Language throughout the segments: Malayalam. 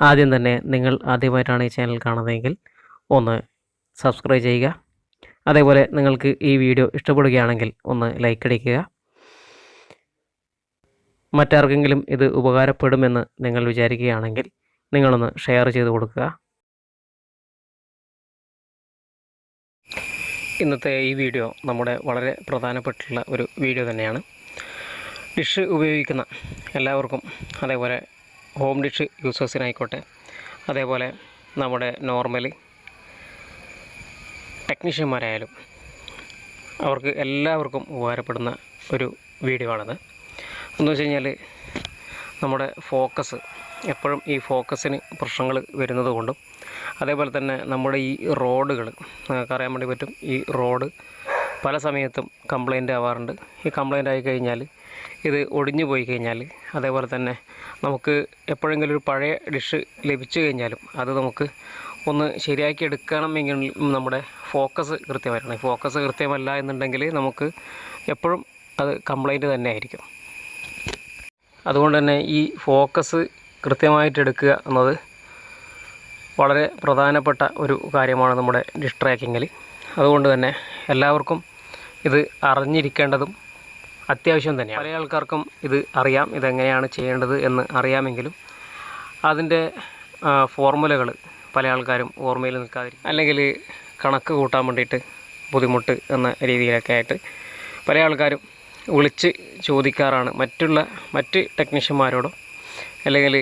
ആദ്യം തന്നെ നിങ്ങൾ ആദ്യമായിട്ടാണ് ഈ ചാനൽ കാണുന്നതെങ്കിൽ ഒന്ന് സബ്സ്ക്രൈബ് ചെയ്യുക. അതേപോലെ നിങ്ങൾക്ക് ഈ വീഡിയോ ഇഷ്ടപ്പെടുകയാണെങ്കിൽ ഒന്ന് ലൈക്ക് അടിക്കുക. മറ്റാർക്കെങ്കിലും ഇത് ഉപകാരപ്പെടുമെന്ന് നിങ്ങൾ വിചാരിക്കുകയാണെങ്കിൽ നിങ്ങളൊന്ന് ഷെയർ ചെയ്ത് കൊടുക്കുക. ഇന്നത്തെ ഈ വീഡിയോ നമ്മുടെ വളരെ പ്രധാനപ്പെട്ടുള്ള ഒരു വീഡിയോ തന്നെയാണ്. ഡിഷ് ഉപയോഗിക്കുന്ന എല്ലാവർക്കും, അതേപോലെ ഹോം ഡിഷ് യൂസേഴ്സിനായിക്കോട്ടെ, അതേപോലെ നമ്മുടെ നോർമലി ടെക്നീഷ്യന്മാരായാലും അവർക്ക് എല്ലാവർക്കും ഉപകാരപ്പെടുന്ന ഒരു വീഡിയോ ആണിത്. എന്ന് വെച്ച് കഴിഞ്ഞാൽ നമ്മുടെ ഫോക്കസ് എപ്പോഴും ഈ ഫോക്കസിന് പ്രശ്നങ്ങൾ വരുന്നത് കൊണ്ടും, അതേപോലെ തന്നെ നമ്മുടെ ഈ റോഡുകൾ നിങ്ങൾക്ക് അറിയാൻ വേണ്ടി പറ്റും, ഈ റോഡ് പല സമയത്തും കംപ്ലൈൻ്റ് ആവാറുണ്ട്. ഈ കംപ്ലൈൻ്റ് ആയി കഴിഞ്ഞാൽ ഇത് ഒടിഞ്ഞു പോയി കഴിഞ്ഞാൽ, അതേപോലെ തന്നെ നമുക്ക് എപ്പോഴെങ്കിലും ഒരു പഴയ ഡിഷ് ലഭിച്ചു കഴിഞ്ഞാലും അത് നമുക്ക് ഒന്ന് ശരിയാക്കി എടുക്കണമെങ്കിൽ നമ്മുടെ ഫോക്കസ് കൃത്യമായിരിക്കണം. ഫോക്കസ് കൃത്യമല്ല എന്നുണ്ടെങ്കിൽ നമുക്ക് എപ്പോഴും അത് കംപ്ലൈൻറ്റ് തന്നെ ആയിരിക്കും. അതുകൊണ്ട് തന്നെ ഈ ഫോക്കസ് കൃത്യമായിട്ട് എടുക്കുക എന്നത് വളരെ പ്രധാനപ്പെട്ട ഒരു കാര്യമാണ് നമ്മുടെ ഡിഷ് ട്രാക്കിങ്ങിൽ. അതുകൊണ്ട് തന്നെ എല്ലാവർക്കും ഇത് അറിഞ്ഞിരിക്കേണ്ടതും അത്യാവശ്യം തന്നെയാണ്. പല ആൾക്കാർക്കും ഇത് അറിയാം, ഇതെങ്ങനെയാണ് ചെയ്യേണ്ടത് എന്ന് അറിയാമെങ്കിലും അതിൻ്റെ ഫോർമുലകൾ പല ആൾക്കാരും ഓർമ്മയിൽ നിൽക്കാതിരിക്കും, അല്ലെങ്കിൽ കണക്ക് കൂട്ടാൻ വേണ്ടിയിട്ട് ബുദ്ധിമുട്ട് എന്ന രീതിയിലൊക്കെ ആയിട്ട് പല ആൾക്കാരും വിളിച്ച് ചോദിക്കാറാണ് മറ്റ് ടെക്നീഷ്യന്മാരോടോ, അല്ലെങ്കിൽ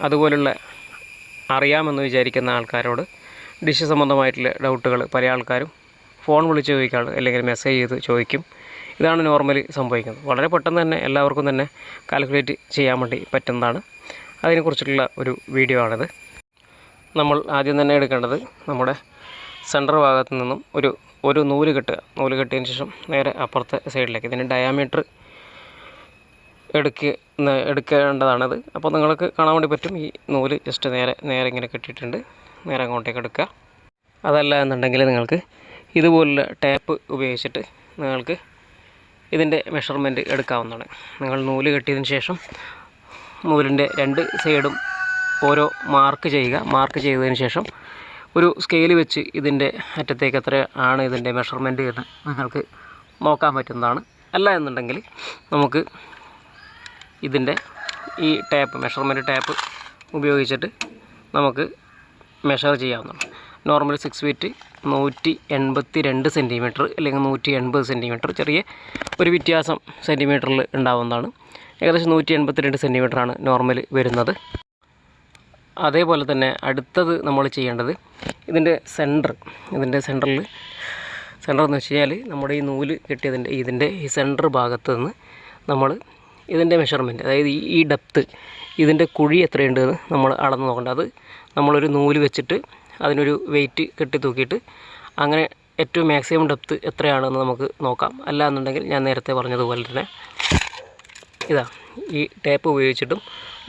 അതുപോലുള്ള അറിയാമെന്ന് വിചാരിക്കുന്ന ആൾക്കാരോട് ഡിഷ് സംബന്ധമായിട്ടുള്ള ഡൗട്ടുകൾ പല ആൾക്കാരും ഫോൺ വിളിച്ച് ചോദിക്കാറ്, അല്ലെങ്കിൽ മെസ്സേജ് ചെയ്ത് ചോദിക്കും. ഇതാണ് നോർമലി സംഭവിക്കുന്നത്. വളരെ പെട്ടെന്ന് തന്നെ എല്ലാവർക്കും തന്നെ കാൽക്കുലേറ്റ് ചെയ്യാൻ വേണ്ടി പറ്റുന്നതാണ്. അതിനെക്കുറിച്ചിട്ടുള്ള ഒരു വീഡിയോ ആണിത്. നമ്മൾ ആദ്യം തന്നെ എടുക്കേണ്ടത് നമ്മുടെ സെൻറ്റർ ഭാഗത്ത് നിന്നും ഒരു നൂല് കെട്ടുക. നൂല് കെട്ടിയതിന് ശേഷം നേരെ അപ്പുറത്തെ സൈഡിലേക്ക് ഇതിന് ഡയാമീറ്റർ എടുക്കേണ്ടതാണത്. അപ്പോൾ നിങ്ങൾക്ക് കാണാൻ വേണ്ടി പറ്റും, ഈ നൂല് ജസ്റ്റ് നേരെ ഇങ്ങനെ കെട്ടിയിട്ടുണ്ട്. നേരെ അങ്ങോട്ടേക്ക് എടുക്കുക. അതല്ല എന്നുണ്ടെങ്കിൽ നിങ്ങൾക്ക് ഇതുപോലുള്ള ടാപ്പ് ഉപയോഗിച്ചിട്ട് നിങ്ങൾക്ക് ഇതിൻ്റെ മെഷർമെൻറ്റ് എടുക്കാവുന്നതാണ്. നിങ്ങൾ നൂല് കെട്ടിയതിന് ശേഷം നൂലിൻ്റെ രണ്ട് സൈഡും ഓരോ മാർക്ക് ചെയ്യുക. മാർക്ക് ചെയ്തതിന് ശേഷം ഒരു സ്കെയിൽ വെച്ച് ഇതിൻ്റെ അറ്റത്തേക്ക് എത്ര ആണ് ഇതിൻ്റെ മെഷർമെൻറ്റ് എന്ന് നിങ്ങൾക്ക് നോക്കാൻ പറ്റുന്നതാണ്. അല്ല എന്നുണ്ടെങ്കിൽ നമുക്ക് ഇതിൻ്റെ ഈ മെഷർമെൻറ്റ് ടാപ്പ് ഉപയോഗിച്ചിട്ട് നമുക്ക് മെഷർ ചെയ്യാവുന്നതാണ്. നോർമൽ 6 ഫീറ്റ് 182 സെൻറ്റിമീറ്റർ അല്ലെങ്കിൽ 180 സെൻറ്റിമീറ്റർ, ചെറിയ ഒരു വ്യത്യാസം സെൻറ്റിമീറ്ററിൽ ഉണ്ടാവുന്നതാണ്. ഏകദേശം 182 സെൻറ്റിമീറ്ററാണ് നോർമൽ വരുന്നത്. അതേപോലെ തന്നെ അടുത്തത് നമ്മൾ ചെയ്യേണ്ടത് ഇതിൻ്റെ സെൻറ്ററിൽ എന്ന് വെച്ച് കഴിഞ്ഞാൽ നമ്മുടെ ഈ നൂല് കെട്ടിയതിൻ്റെ ഈ സെൻറ്റർ ഭാഗത്ത് നിന്ന് നമ്മൾ ഇതിൻ്റെ മെഷർമെൻറ്റ്, അതായത് ഈ ഡെപ്ത്ത്, ഇതിൻ്റെ കുഴി എത്രയുണ്ടെന്ന് നമ്മൾ അളന്ന് നോക്കേണ്ടത്. അത് നമ്മളൊരു നൂല് വെച്ചിട്ട് അതിനൊരു വെയിറ്റ് കെട്ടി തൂക്കിയിട്ട് അങ്ങനെ ഏറ്റവും മാക്സിമം ഡെപ്ത്ത് എത്രയാണെന്ന് നമുക്ക് നോക്കാം. അല്ല എന്നുണ്ടെങ്കിൽ ഞാൻ നേരത്തെ പറഞ്ഞതുപോലെ തന്നെ ഈ ടേപ്പ് ഉപയോഗിച്ചിട്ടും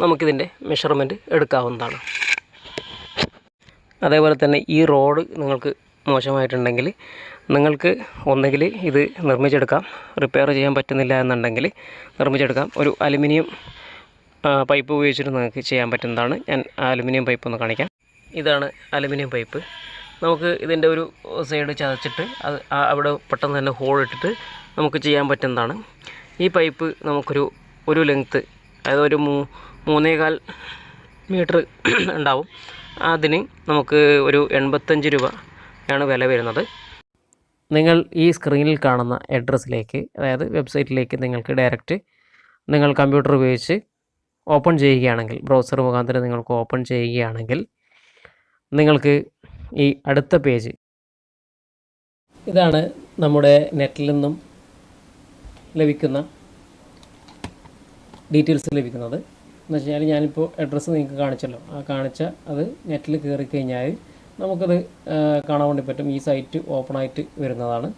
നമുക്കിതിൻ്റെ മെഷർമെൻറ്റ് എടുക്കാവുന്നതാണ്. അതേപോലെ തന്നെ ഈ റോഡ് നിങ്ങൾക്ക് മോശമായിട്ടുണ്ടെങ്കിൽ നിങ്ങൾക്ക് ഒന്നുകിൽ ഇത് നിർമ്മിച്ചെടുക്കാം. റിപ്പയർ ചെയ്യാൻ പറ്റുന്നില്ല എന്നുണ്ടെങ്കിൽ നിർമ്മിച്ചെടുക്കാം. ഒരു അലുമിനിയം പൈപ്പ് ഉപയോഗിച്ചിട്ട് നിങ്ങൾക്ക് ചെയ്യാൻ പറ്റുന്നതാണ്. ഞാൻ അലുമിനിയം പൈപ്പ് ഒന്ന് കാണിക്കാം. ഇതാണ് അലുമിനിയം പൈപ്പ്. നമുക്ക് ഇതിൻ്റെ ഒരു സൈഡ് ചതച്ചിട്ട് അവിടെ പെട്ടെന്ന് തന്നെ ഹോൾ ഇട്ടിട്ട് നമുക്ക് ചെയ്യാൻ പറ്റുന്നതാണ്. ഈ പൈപ്പ് നമുക്കൊരു ലെങ്ത്ത്, അതായത് ഒരു 3.25 മീറ്റർ ഉണ്ടാവും. അതിന് നമുക്ക് ഒരു 85 രൂപയാണ് വില വരുന്നത്. നിങ്ങൾ ഈ സ്ക്രീനിൽ കാണുന്ന അഡ്രസ്സിലേക്ക്, അതായത് വെബ്സൈറ്റിലേക്ക് നിങ്ങൾക്ക് ഡയറക്റ്റ് നിങ്ങൾ കമ്പ്യൂട്ടർ ഉപയോഗിച്ച് ഓപ്പൺ ചെയ്യുകയാണെങ്കിൽ, ബ്രൗസർ മുഖാന്തരം നിങ്ങൾക്ക് ഓപ്പൺ ചെയ്യുകയാണെങ്കിൽ നിങ്ങൾക്ക് ഈ അടുത്ത പേജ്, ഇതാണ് നമ്മുടെ നെറ്റിൽ നിന്നും ലഭിക്കുന്ന ഡീറ്റെയിൽസ് ലഭിക്കുന്നത്. എന്ന് വെച്ച് കഴിഞ്ഞാൽ ഞാനിപ്പോൾ അഡ്രസ്സ് നിങ്ങൾക്ക് കാണിച്ചല്ലോ, അത് നെറ്റിൽ കയറി കഴിഞ്ഞാൽ നമുക്കത് കാണാൻ വേണ്ടി പറ്റും. ഈ സൈറ്റ് ഓപ്പണായിട്ട് വരുന്നതാണ്.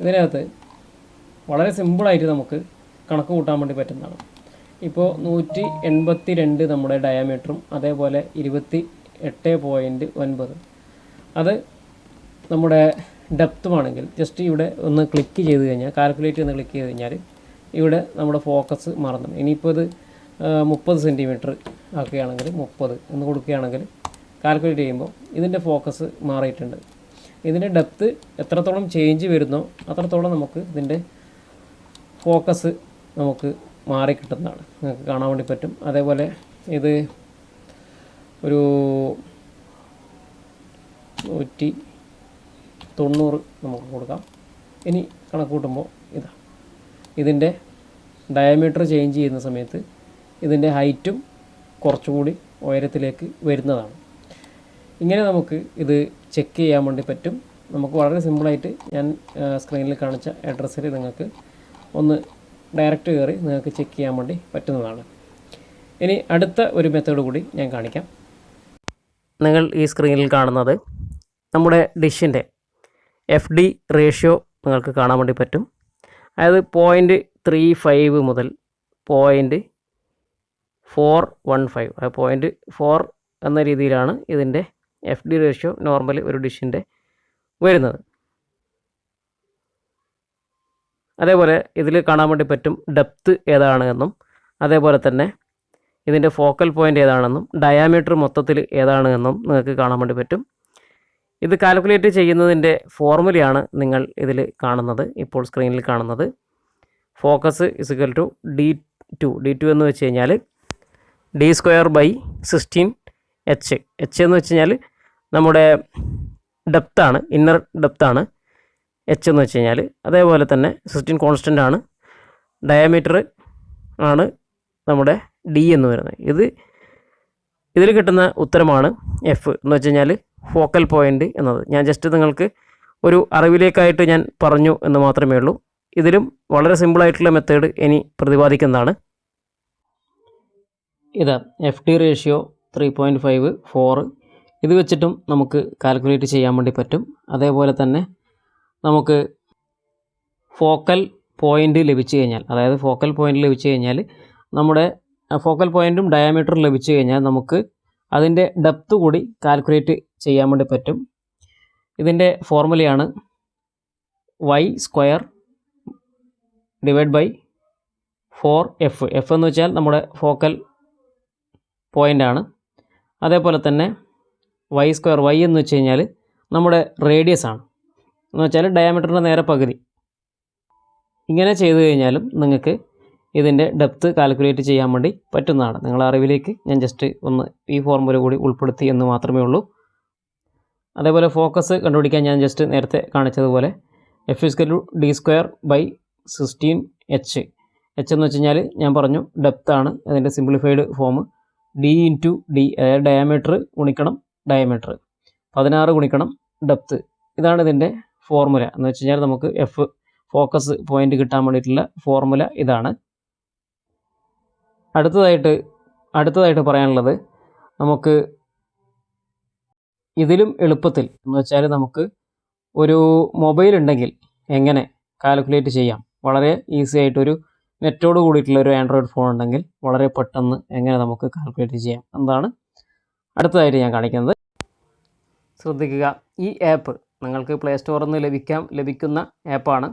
ഇതിനകത്ത് വളരെ സിമ്പിളായിട്ട് നമുക്ക് കണക്ക് കൂട്ടാൻ വേണ്ടി പറ്റുന്നതാണ്. ഇപ്പോൾ 182 നമ്മുടെ ഡയാമീറ്ററും അതേപോലെ 28.9 അത് നമ്മുടെ ഡെപ്തുമാണെങ്കിൽ ജസ്റ്റ് ഇവിടെ ഒന്ന് ക്ലിക്ക് ചെയ്ത് കഴിഞ്ഞാൽ, കാൽക്കുലേറ്റ് എന്ന് ക്ലിക്ക് ചെയ്ത് കഴിഞ്ഞാൽ ഇവിടെ നമ്മുടെ ഫോക്കസ് മറന്നു. ഇനിയിപ്പോൾ ഇത് 30 സെൻറ്റിമീറ്റർ ആക്കുകയാണെങ്കിൽ 30 എന്ന് കൊടുക്കുകയാണെങ്കിൽ കാൽക്കുലേറ്റ് ചെയ്യുമ്പോൾ ഇതിൻ്റെ ഫോക്കസ് മാറിയിട്ടുണ്ട്. ഇതിൻ്റെ ഡെപ്ത്ത് എത്രത്തോളം ചേഞ്ച് വരുന്നോ അത്രത്തോളം നമുക്ക് ഇതിൻ്റെ ഫോക്കസ് നമുക്ക് മാറി കിട്ടുന്നതാണ്, നിങ്ങൾക്ക് കാണാൻ വേണ്ടി പറ്റും. അതേപോലെ ഇത് ഒരു 190 നമുക്ക് കൊടുക്കാം. ഇനി കണക്ക് കൂട്ടുമ്പോൾ ഇതിൻ്റെ ഡയമീറ്റർ ചേഞ്ച് ചെയ്യുന്ന സമയത്ത് ഇതിൻ്റെ ഹൈറ്റും കുറച്ചുകൂടി ഉയരത്തിലേക്ക് വരുന്നതാണ്. ഇങ്ങനെ നമുക്ക് ഇത് ചെക്ക് ചെയ്യാൻ വേണ്ടി പറ്റും. നമുക്ക് വളരെ സിമ്പിളായിട്ട് ഞാൻ സ്ക്രീനിൽ കാണിച്ച അഡ്രസ്സിൽ നിങ്ങൾക്ക് ഒന്ന് ഡയറക്റ്റ് കയറി നിങ്ങൾക്ക് ചെക്ക് ചെയ്യാൻ വേണ്ടി പറ്റുന്നതാണ്. ഇനി അടുത്ത ഒരു മെത്തേഡ് കൂടി ഞാൻ കാണിക്കാം. നിങ്ങൾ ഈ സ്ക്രീനിൽ കാണുന്നത് നമ്മുടെ ഡിഷിൻ്റെ FD റേഷ്യോ നിങ്ങൾക്ക് കാണാൻ വേണ്ടി പറ്റും. അതായത് 0.35 മുതൽ 0.415, 0.4 എന്ന രീതിയിലാണ് ഇതിൻ്റെ FD റേഷ്യോ നോർമൽ ഒരു ഡിഷിൻ്റെ വരുന്നത്. അതേപോലെ ഇതിൽ കാണാൻ വേണ്ടി പറ്റും ഡെപ്ത്ത് ഏതാണ് എന്നും, അതേപോലെ തന്നെ ഇതിൻ്റെ ഫോക്കൽ പോയിൻ്റ് ഏതാണെന്നും, ഡയാമീറ്റർ മൊത്തത്തിൽ ഏതാണ് എന്നും നിങ്ങൾക്ക് കാണാൻ വേണ്ടി പറ്റും. ഇത് കാൽക്കുലേറ്റ് ചെയ്യുന്നതിൻ്റെ ഫോർമുലയാണ് നിങ്ങൾ ഇതിൽ കാണുന്നത്, ഇപ്പോൾ സ്ക്രീനിൽ കാണുന്നത്. ഫോക്കസ് ഇസിക്കൽ ടു D2 എന്ന് വെച്ച് കഴിഞ്ഞാൽ D²/16H. H എന്ന് വെച്ച് കഴിഞ്ഞാൽ നമ്മുടെ ഡെപ്ത്താണ്, ഇന്നർ ഡെപ്ത്താണ് H എന്ന് വെച്ച് കഴിഞ്ഞാൽ. അതേപോലെ തന്നെ 16 കോൺസ്റ്റൻ്റ് ആണ്, ഡയമീറ്റർ ആണ് നമ്മുടെ D എന്ന് വരുന്നത്. ഇതിൽ കിട്ടുന്ന ഉത്തരമാണ് F എന്ന് വെച്ച് കഴിഞ്ഞാൽ ഫോക്കൽ പോയിൻ്റ് എന്നത്. ഞാൻ ജസ്റ്റ് നിങ്ങൾക്ക് ഒരു അറിവിലേക്കായിട്ട് ഞാൻ പറഞ്ഞു എന്ന് മാത്രമേ ഉള്ളൂ. ഇതിലും വളരെ സിമ്പിളായിട്ടുള്ള മെത്തേഡ് ഇനി പ്രതിപാദിക്കുന്നതാണ്. FD ratio 3.54. ഇത് വെച്ചിട്ടും നമുക്ക് കാൽക്കുലേറ്റ് ചെയ്യാൻ വേണ്ടി പറ്റും. അതേപോലെ തന്നെ നമുക്ക് ഫോക്കൽ പോയിൻ്റ് ലഭിച്ചു കഴിഞ്ഞാൽ, അതായത് ഫോക്കൽ പോയിൻ്റ് ലഭിച്ചു കഴിഞ്ഞാൽ നമ്മുടെ ഫോക്കൽ പോയിൻറ്റും ഡയമീറ്ററും ലഭിച്ചു കഴിഞ്ഞാൽ നമുക്ക് അതിൻ്റെ ഡെപ്ത്ത് കൂടി കാൽക്കുലേറ്റ് ചെയ്യാൻ വേണ്ടി പറ്റും. ഇതിൻ്റെ ഫോർമുലയാണ് y²/4f. F എന്ന് വെച്ചാൽ നമ്മുടെ ഫോക്കൽ പോയിൻ്റാണ്. അതേപോലെ തന്നെ y² y എന്ന് വെച്ച് കഴിഞ്ഞാൽ നമ്മുടെ റേഡിയസ് ആണ്, എന്ന് വെച്ചാൽ ഡയമീറ്ററിൻ്റെ നേരെ പകുതി. ഇങ്ങനെ ചെയ്തു കഴിഞ്ഞാലും നിങ്ങൾക്ക് ഇതിൻ്റെ ഡെപ്ത്ത് കാൽക്കുലേറ്റ് ചെയ്യാൻ വേണ്ടി പറ്റുന്നതാണ്. നിങ്ങളുടെ അറിവിലേക്ക് ഞാൻ ജസ്റ്റ് ഒന്ന് ഈ ഫോർമുല കൂടി ഉൾപ്പെടുത്തി എന്ന് മാത്രമേ ഉള്ളൂ. അതേപോലെ ഫോക്കസ് കണ്ടുപിടിക്കാൻ ഞാൻ ജസ്റ്റ് നേരത്തെ കാണിച്ചതുപോലെ F = D²/16H. H എന്ന് വെച്ച് കഴിഞ്ഞാൽ ഞാൻ പറഞ്ഞു ഡെപ്ത്താണ്. അതിൻ്റെ സിംപ്ലിഫൈഡ് ഫോം D × D, അതായത് ഡയമീറ്റർ ഗുണിക്കണം ഡയമീറ്റർ, 16 ഗുണിക്കണം ഡെപ്ത്ത്. ഇതാണ് ഇതിൻ്റെ ഫോർമുല. എന്ന് വെച്ച് കഴിഞ്ഞാൽ നമുക്ക് ഫോക്കസ് പോയിൻ്റ് കിട്ടാൻ വേണ്ടിയിട്ടുള്ള ഫോർമുല ഇതാണ്. അടുത്തതായിട്ട് പറയാനുള്ളത്, നമുക്ക് ഇതിലും എളുപ്പത്തിൽ എന്ന് വെച്ചാൽ നമുക്ക് ഒരു മൊബൈൽ ഉണ്ടെങ്കിൽ എങ്ങനെ കാൽക്കുലേറ്റ് ചെയ്യാം, വളരെ ഈസി ആയിട്ടൊരു നെറ്റോട് കൂടിയിട്ടുള്ള ഒരു ആൻഡ്രോയിഡ് ഫോൺ ഉണ്ടെങ്കിൽ വളരെ പെട്ടെന്ന് എങ്ങനെ നമുക്ക് കാൽക്കുലേറ്റ് ചെയ്യാം എന്നതാണ് അടുത്തതായിട്ട് ഞാൻ കാണിക്കുന്നത്. ശ്രദ്ധിക്കുക, ഈ ആപ്പ് നിങ്ങൾക്ക് പ്ലേ സ്റ്റോറിൽ നിന്ന് ലഭിക്കുന്ന ആപ്പാണ്,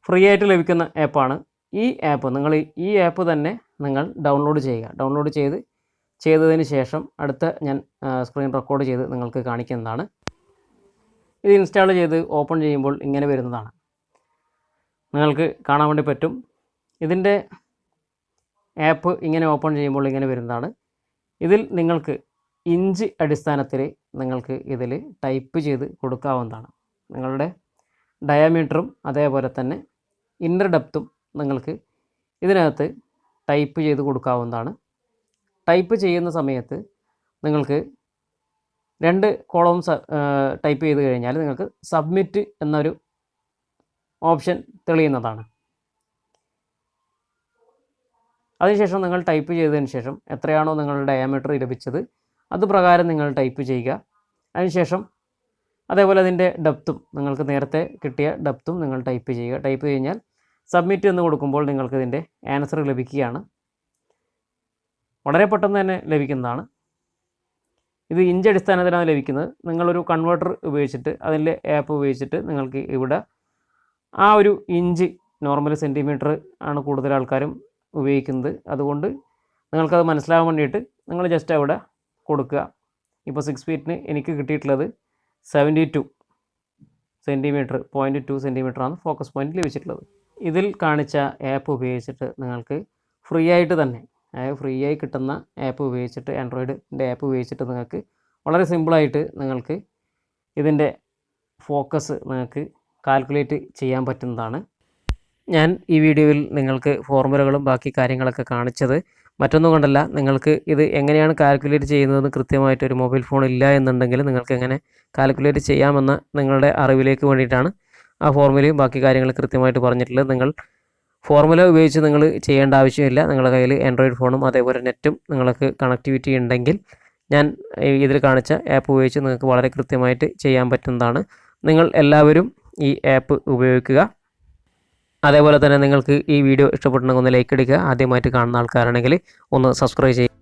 ഫ്രീ ആയിട്ട് ലഭിക്കുന്ന ആപ്പാണ്. ഈ ആപ്പ് തന്നെ നിങ്ങൾ ഡൗൺലോഡ് ചെയ്യുക. ഡൗൺലോഡ് ചെയ്തതിന് ശേഷം അടുത്ത ഞാൻ സ്ക്രീൻ റെക്കോർഡ് ചെയ്ത് നിങ്ങൾക്ക് കാണിക്കുന്നതാണ്. ഇത് ഇൻസ്റ്റാൾ ചെയ്ത് ഓപ്പൺ ചെയ്യുമ്പോൾ ഇങ്ങനെ വരുന്നതാണ്, നിങ്ങൾക്ക് കാണാൻ വേണ്ടി പറ്റും. ഇതിൻ്റെ ആപ്പ് ഇങ്ങനെ ഓപ്പൺ ചെയ്യുമ്പോൾ ഇങ്ങനെ വരുന്നതാണ്. ഇതിൽ നിങ്ങൾക്ക് ഇഞ്ച് അടിസ്ഥാനത്തിൽ നിങ്ങൾക്ക് ഇതിൽ ടൈപ്പ് ചെയ്ത് കൊടുക്കാവുന്നതാണ്. നിങ്ങളുടെ ഡയമീറ്ററും അതേപോലെ തന്നെ ഇന്നർ ഡെപ്തും നിങ്ങൾക്ക് ഇതിനകത്ത് ടൈപ്പ് ചെയ്ത് കൊടുക്കാവുന്നതാണ്. ടൈപ്പ് ചെയ്യുന്ന സമയത്ത് നിങ്ങൾക്ക് 2 കോളംസ് ടൈപ്പ് ചെയ്ത് കഴിഞ്ഞാൽ നിങ്ങൾക്ക് സബ്മിറ്റ് എന്നൊരു ഓപ്ഷൻ തെളിയുന്നതാണ്. അതിനുശേഷം നിങ്ങൾ ടൈപ്പ് ചെയ്തതിന് ശേഷം എത്രയാണോ നിങ്ങളുടെ ഡയമീറ്റർ ലഭിച്ചത് അത് പ്രകാരം നിങ്ങൾ ടൈപ്പ് ചെയ്യുക. അതിനുശേഷം അതേപോലെ അതിൻ്റെ ഡെപ്തും നിങ്ങൾക്ക് നേരത്തെ കിട്ടിയ ഡെപ്തും നിങ്ങൾ ടൈപ്പ് ചെയ്യുക. ടൈപ്പ് കഴിഞ്ഞാൽ സബ്മിറ്റ് എന്ന് കൊടുക്കുമ്പോൾ നിങ്ങൾക്ക് ഇതിൻ്റെ ആൻസർ ലഭിക്കുകയാണ്. വളരെ പെട്ടെന്ന് തന്നെ ലഭിക്കുന്നതാണ്. ഇത് ഇഞ്ച് അടിസ്ഥാനത്തിലാണ് ലഭിക്കുന്നത്. നിങ്ങളൊരു കൺവേർട്ടർ ഉപയോഗിച്ചിട്ട് അതിൻ്റെ ആപ്പ് ഉപയോഗിച്ചിട്ട് നിങ്ങൾക്ക് ഇവിടെ ആ ഒരു ഇഞ്ച്, നോർമൽ സെൻറ്റിമീറ്റർ ആണ് കൂടുതൽ ആൾക്കാരും ഉപയോഗിക്കുന്നത്. അതുകൊണ്ട് നിങ്ങൾക്കത് മനസ്സിലാകാൻ വേണ്ടിയിട്ട് നിങ്ങൾ ജസ്റ്റ് അവിടെ കൊടുക്കുക. ഇപ്പോൾ 6 ഫീറ്റിന് എനിക്ക് കിട്ടിയിട്ടുള്ളത് 72 സെൻറ്റിമീറ്റർ 0.2 സെൻറ്റിമീറ്ററാണ് ഫോക്കസ് പോയിൻറ്റ് ലഭിച്ചിട്ടുള്ളത്. ഇതിൽ കാണിച്ച ആപ്പ് ഉപയോഗിച്ചിട്ട് നിങ്ങൾക്ക് ഫ്രീ ആയിട്ട് തന്നെ, അതായത് ഫ്രീ ആയി കിട്ടുന്ന ആപ്പ് ഉപയോഗിച്ചിട്ട്, ആൻഡ്രോയിഡിൻ്റെ ആപ്പ് ഉപയോഗിച്ചിട്ട് നിങ്ങൾക്ക് വളരെ സിമ്പിളായിട്ട് നിങ്ങൾക്ക് ഇതിൻ്റെ ഫോക്കസ് നിങ്ങൾക്ക് കാൽക്കുലേറ്റ് ചെയ്യാൻ പറ്റുന്നതാണ്. ഞാൻ ഈ വീഡിയോയിൽ നിങ്ങൾക്ക് ഫോർമുലകളും ബാക്കി കാര്യങ്ങളൊക്കെ കാണിച്ചത് മറ്റൊന്നും കൊണ്ടല്ല, നിങ്ങൾക്ക് ഇത് എങ്ങനെയാണ് കാൽക്കുലേറ്റ് ചെയ്യുന്നതെന്ന് കൃത്യമായിട്ട് ഒരു മൊബൈൽ ഫോൺ ഇല്ല എന്നുണ്ടെങ്കിൽ നിങ്ങൾക്ക് എങ്ങനെ കാൽക്കുലേറ്റ് ചെയ്യാമെന്ന നിങ്ങളുടെ അറിവിലേക്ക് വേണ്ടിയിട്ടാണ് ആ ഫോർമുലയും ബാക്കി കാര്യങ്ങൾ കൃത്യമായിട്ട് പറഞ്ഞിട്ടുള്ളത്. നിങ്ങൾ ഫോർമുല ഉപയോഗിച്ച് നിങ്ങൾ ചെയ്യേണ്ട ആവശ്യമില്ല. നിങ്ങളുടെ കയ്യിൽ ആൻഡ്രോയിഡ് ഫോണും അതേപോലെ നെറ്റും നിങ്ങൾക്ക് കണക്ടിവിറ്റി ഉണ്ടെങ്കിൽ ഞാൻ ഇതിൽ കാണിച്ച ആപ്പ് ഉപയോഗിച്ച് നിങ്ങൾക്ക് വളരെ കൃത്യമായിട്ട് ചെയ്യാൻ പറ്റുന്നതാണ്. നിങ്ങൾ എല്ലാവരും ഈ ആപ്പ് ഉപയോഗിക്കുക. അതേപോലെ തന്നെ നിങ്ങൾക്ക് ഈ വീഡിയോ ഇഷ്ടപ്പെട്ടുണ്ടെങ്കിൽ ഒന്ന് ലൈക്ക് അടിക്കുക. ആദ്യമായിട്ട് കാണുന്ന ആൾക്കാരാണെങ്കിൽ ഒന്ന് സബ്സ്ക്രൈബ് ചെയ്യുക.